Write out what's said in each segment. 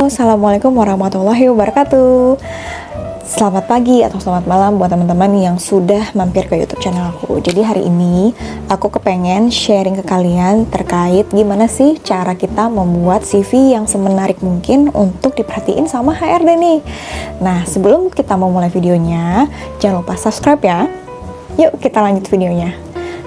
Assalamualaikum warahmatullahi wabarakatuh. Selamat pagi atau selamat malam buat teman-teman yang sudah mampir ke YouTube channel aku. Jadi hari ini aku kepengen sharing ke kalian terkait gimana sih cara kita membuat CV yang semenarik mungkin untuk diperhatiin sama HRD nih. Nah, sebelum kita mau mulai videonya, jangan lupa subscribe ya. Yuk kita lanjut videonya.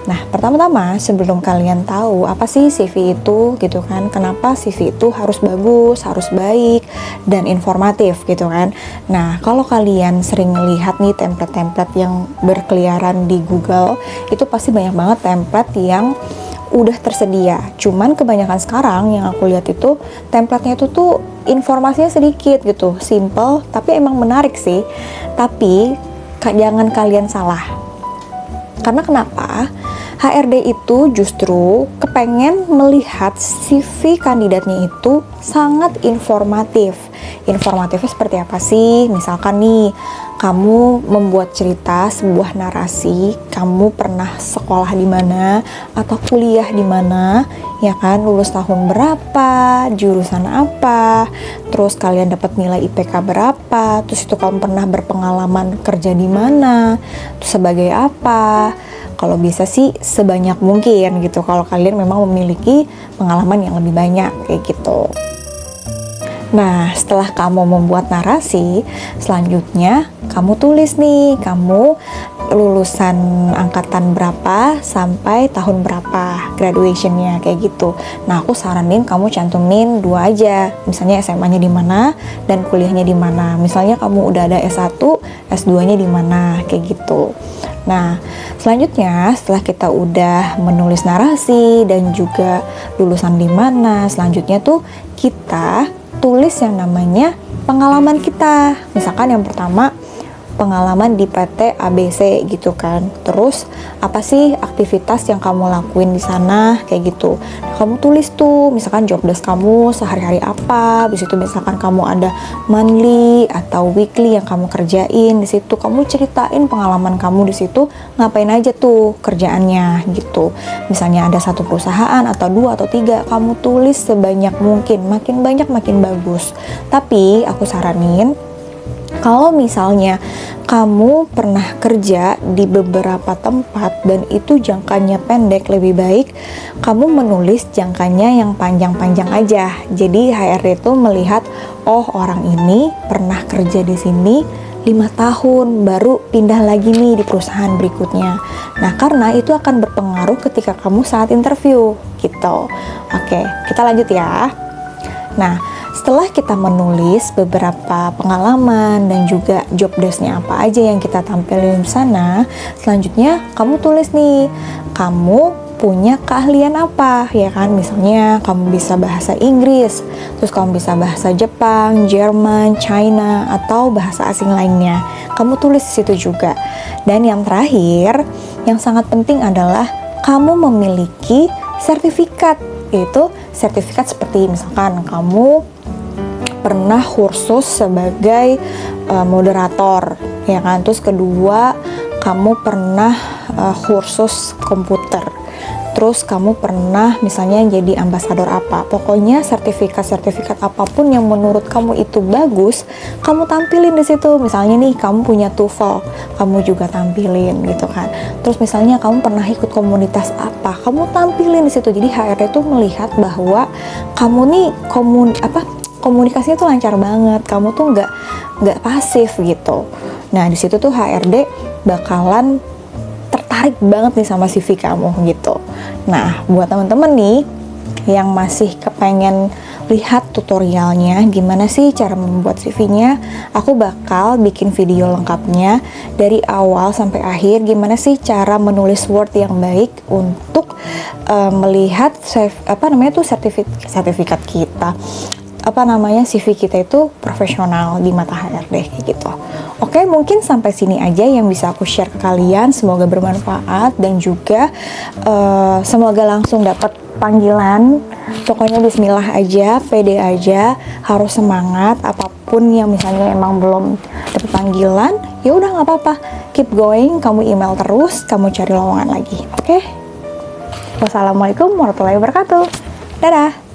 Nah, pertama-tama sebelum kalian tahu apa sih CV itu gitu kan, kenapa CV itu harus bagus, harus baik, dan informatif gitu kan. Nah, kalau kalian sering lihat nih template-template yang berkeliaran di Google, itu pasti banyak banget template yang udah tersedia. Cuman kebanyakan sekarang yang aku lihat itu template-nya itu tuh informasinya sedikit gitu, simple, tapi emang menarik sih. Tapi jangan kalian salah. Karena kenapa? HRD itu justru kepengen melihat CV kandidatnya itu sangat informatif. Informatifnya seperti apa sih? Misalkan nih, kamu membuat cerita sebuah narasi, kamu pernah sekolah di mana atau kuliah di mana, ya kan, lulus tahun berapa, jurusan apa, terus kalian dapat nilai IPK berapa, terus itu kamu pernah berpengalaman kerja di mana, terus sebagai apa. Kalau bisa sih sebanyak mungkin gitu, kalau kalian memang memiliki pengalaman yang lebih banyak kayak gitu. Nah, setelah kamu membuat narasi, selanjutnya kamu tulis nih, kamu lulusan angkatan berapa sampai tahun berapa graduationnya kayak gitu. Nah, aku saranin kamu cantumin 2 aja, misalnya SMA-nya di mana dan kuliahnya di mana. Misalnya kamu udah ada S1, S2-nya di mana kayak gitu. Nah, selanjutnya setelah kita udah menulis narasi dan juga lulusan di mana, selanjutnya tuh kita tulis yang namanya pengalaman kita. Misalkan yang pertama pengalaman di PT ABC gitu kan. Terus apa sih aktivitas yang kamu lakuin di sana kayak gitu. Nah, kamu tulis tuh misalkan job desk kamu sehari-hari apa. Di situ misalkan kamu ada monthly atau weekly yang kamu kerjain di situ. Kamu ceritain pengalaman kamu di situ ngapain aja tuh kerjaannya gitu. Misalnya ada 1 perusahaan atau 2 atau 3, kamu tulis sebanyak mungkin. Makin banyak makin bagus. Tapi aku saranin kalau misalnya kamu pernah kerja di beberapa tempat dan itu jangkanya pendek, lebih baik kamu menulis jangkanya yang panjang-panjang aja. Jadi HRD itu melihat, oh orang ini pernah kerja di sini 5 tahun, baru pindah lagi nih di perusahaan berikutnya. Nah, karena itu akan berpengaruh ketika kamu saat interview gitu. Oke, kita lanjut ya. Nah, setelah kita menulis beberapa pengalaman dan juga job desk-nya apa aja yang kita tampilin di sana, selanjutnya kamu tulis nih, kamu punya keahlian apa, ya kan? Misalnya kamu bisa bahasa Inggris, terus kamu bisa bahasa Jepang, Jerman, China, atau bahasa asing lainnya. Kamu tulis di situ juga. Dan yang terakhir, yang sangat penting adalah kamu memiliki sertifikat, yaitu sertifikat seperti misalkan kamu pernah kursus sebagai moderator, ya kan? Terus kedua, kamu pernah kursus komputer. Terus kamu pernah misalnya jadi ambasador apa. Pokoknya sertifikat-sertifikat apapun yang menurut kamu itu bagus, kamu tampilin di situ. Misalnya nih, kamu punya TOEFL, kamu juga tampilin gitu kan. Terus misalnya kamu pernah ikut komunitas apa, kamu tampilin di situ. Jadi HRD itu melihat bahwa kamu nih komunikasinya tuh lancar banget, kamu tuh nggak pasif gitu. Nah, di situ tuh HRD bakalan tertarik banget nih sama CV kamu gitu. Nah, buat teman-teman nih yang masih kepengen lihat tutorialnya gimana sih cara membuat CV-nya, aku bakal bikin video lengkapnya dari awal sampai akhir, gimana sih cara menulis Word yang baik untuk melihat sertifikat kita, CV kita itu profesional di mata HRD kayak gitu. Oke, mungkin sampai sini aja yang bisa aku share ke kalian. Semoga bermanfaat dan juga semoga langsung dapat panggilan. Pokoknya bismillah aja, pede aja, harus semangat. Apapun yang misalnya emang belum dapat panggilan, ya udah nggak apa-apa, keep going. Kamu email terus, kamu cari lowongan lagi. Oke? Wassalamualaikum warahmatullahi wabarakatuh. Dadah.